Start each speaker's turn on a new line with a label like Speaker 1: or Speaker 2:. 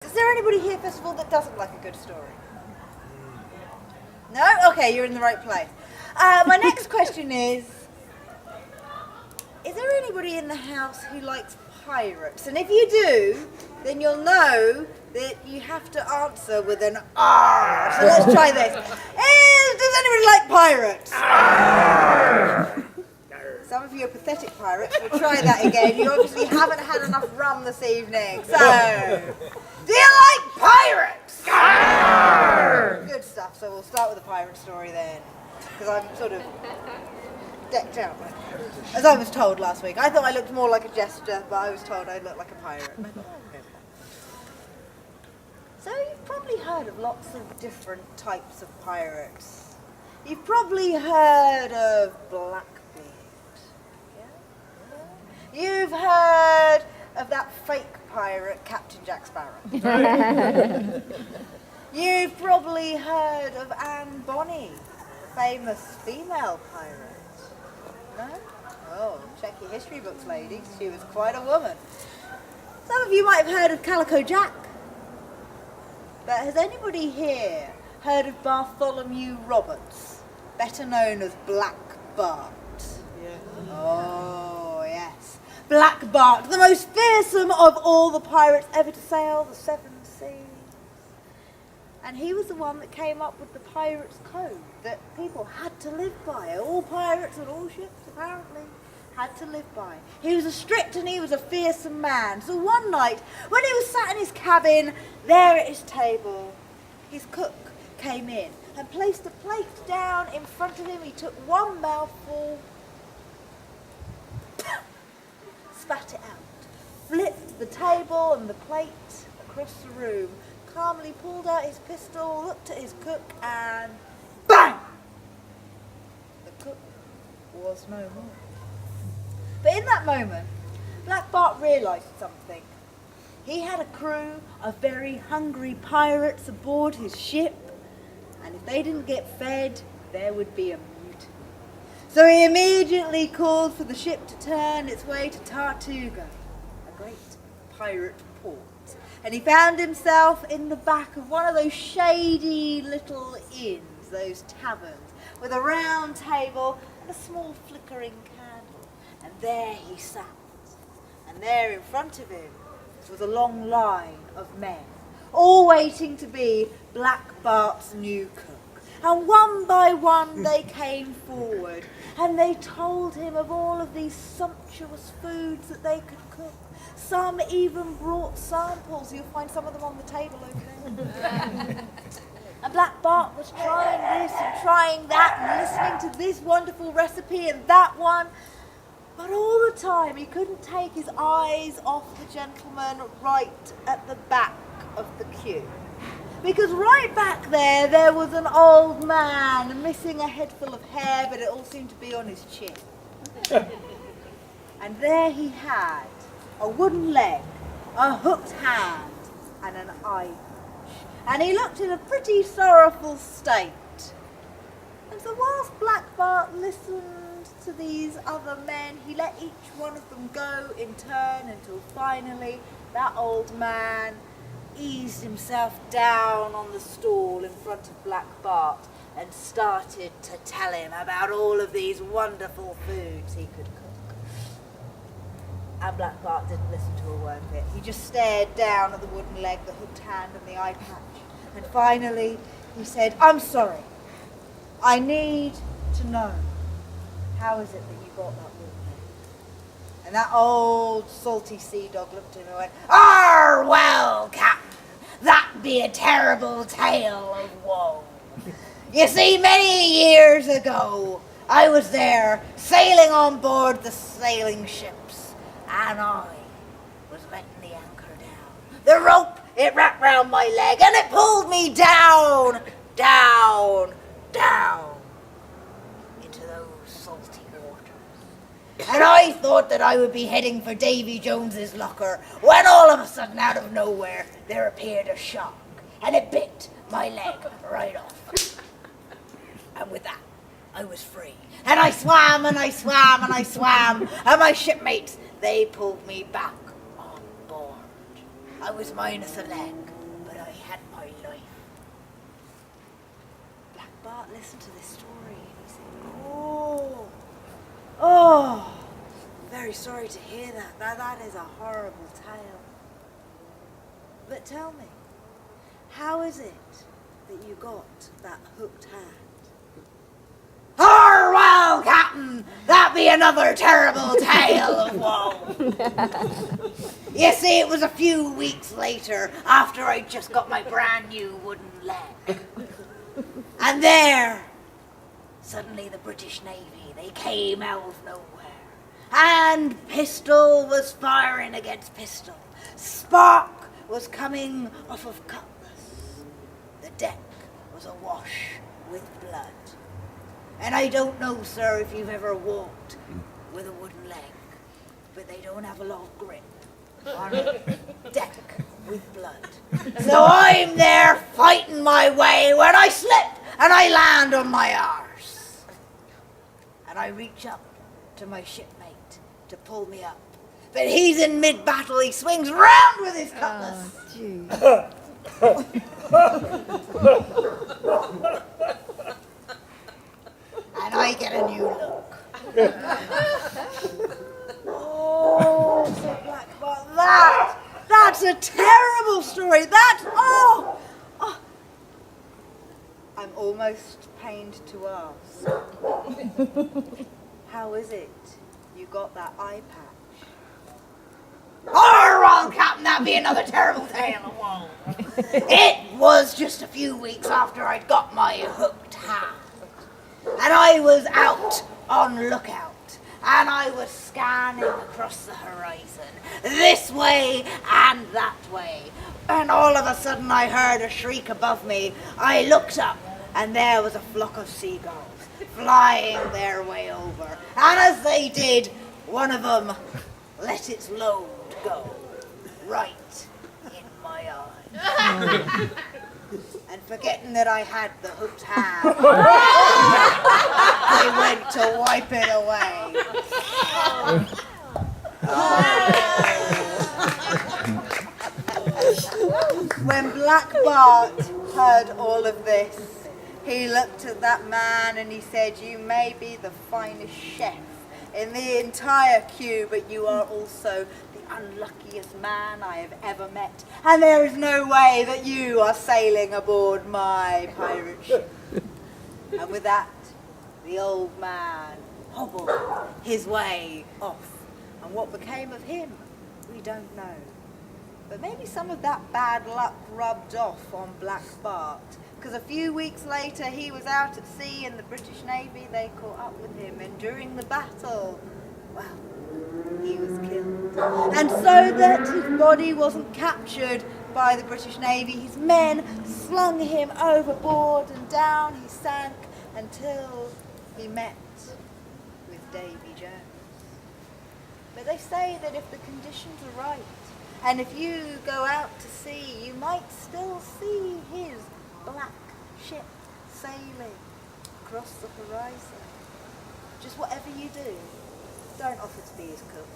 Speaker 1: Is there anybody here, first of all, that doesn't like a good story? No? Okay, you're in the right place. My next question is there anybody in the house who likes pirates? And if you do, then you'll know that you have to answer with an R. So let's try this. Does anybody like pirates? R. Some of you are pathetic pirates. We'll try that again. You obviously haven't had enough rum this evening. So, do you like pirates? Arr! Good stuff. So we'll start with a pirate story then, because I'm sort of decked out, as I was told last week. I thought I looked more like a jester, but I was told I looked like a pirate. And I thought, oh, okay. So you've probably heard of lots of different types of pirates. You've probably heard of Blackbeard. You've heard of that fake pirate, Captain Jack Sparrow. You've probably heard of Anne Bonny, the famous female pirate. No? Oh, check your history books, ladies. She was quite a woman. Some of you might have heard of Calico Jack. But has anybody here heard of Bartholomew Roberts, better known as Black Bart? Yeah. Oh, yes. Black Bart, the most fearsome of all the pirates ever to sail the seven seas. And he was the one that came up with the pirate's code that people had to live by. All pirates and all ships, apparently, had to live by. He was a strict and he was a fearsome man. So one night, when he was sat in his cabin, there at his table, his cook came in and placed a plate down in front of him. He took one mouthful, spat it out, flipped the table and the plate across the room, calmly pulled out his pistol, looked at his cook, and bang! The cook was no more. But in that moment, Black Bart realised something. He had a crew of very hungry pirates aboard his ship, and if they didn't get fed, there would be a mutiny. So he immediately called for the ship to turn its way to Tortuga, a great pirate port. And he found himself in the back of one of those shady little inns, those taverns, with a round table and a small flickering candle. And there he sat. And there in front of him was a long line of men, all waiting to be Black Bart's new cook. And one by one they came forward and they told him of all of these sumptuous foods that they could cook. Some even brought samples. You'll find some of them on the table over there. And Black Bart was trying this and trying that and listening to this wonderful recipe and that one. But all the time he couldn't take his eyes off the gentleman right at the back of the queue. Because right back there was an old man missing a head full of hair, but it all seemed to be on his chin. And there he had a wooden leg, a hooked hand, and an eye patch. And he looked in a pretty sorrowful state. And so whilst Black Bart listened to these other men, he let each one of them go in turn until finally that old man eased himself down on the stool in front of Black Bart and started to tell him about all of these wonderful foods he could cook. And Black Bart didn't listen to a word of it. He just stared down at the wooden leg, the hooked hand and the eye patch. And finally he said, "I'm sorry. I need to know, how is it that you got that wooden leg?" And that old salty sea dog looked at him and went, "Arr, well, Captain, that be a terrible tale of woe. You see, many years ago, I was there sailing on board the sailing ships, and I was letting the anchor down. The rope, it wrapped round my leg, and it pulled me down, down, down into those salty waters. And I thought that I would be heading for Davy Jones's locker, when all of a sudden, out of nowhere, there appeared a shark, and it bit my leg right off. And with that, I was free. And I swam, and I swam, and I swam, and my shipmates, they pulled me back on board. I was minus a leg, had my life. Black Bart listened to this story and he said, oh, very sorry to hear that. That is a horrible tale. But tell me, how is it that you got that hooked hand? Oh, well, Captain, that be another terrible tale of woe. You see, it was a few weeks later, after I'd just got my brand new wooden leg. And there, suddenly the British Navy, they came out of nowhere. And pistol was firing against pistol. Spark was coming off of cutlass. The deck was awash with blood. And I don't know, sir, if you've ever walked with a wooden leg, but they don't have a lot of grip on a deck with blood. So I'm there fighting my way when I slip and I land on my arse. And I reach up to my shipmate to pull me up. But he's in mid-battle, he swings round with his cutlass. And I get a new look. Oh, said Black Bart, that's a terrible story. I'm almost pained to ask. How is it you got that eye patch? Oh, well, Captain, that'd be another terrible tale of woe. It was just a few weeks after I'd got my hooked hand. And I was out on lookout, and I was scanning across the horizon, this way and that way. And all of a sudden I heard a shriek above me. I looked up, and there was a flock of seagulls flying their way over. And as they did, one of them let its load go right in my eye. And forgetting that I had the hooked hand, I went to wipe it away. When Black Bart heard all of this, he looked at that man and he said, "You may be the finest chef in the entire queue, but you are also the unluckiest man I have ever met. And there is no way that you are sailing aboard my pirate ship." And with that, the old man hobbled his way off. And what became of him, we don't know. But maybe some of that bad luck rubbed off on Black Bart, because a few weeks later he was out at sea and the British Navy, they caught up with him, and during the battle, well, he was killed. And so that his body wasn't captured by the British Navy, his men slung him overboard and down he sank until he met with Davy Jones. But they say that if the conditions are right, and if you go out to sea, you might still see his black ship sailing across the horizon. Just whatever you do, don't offer to be his cook.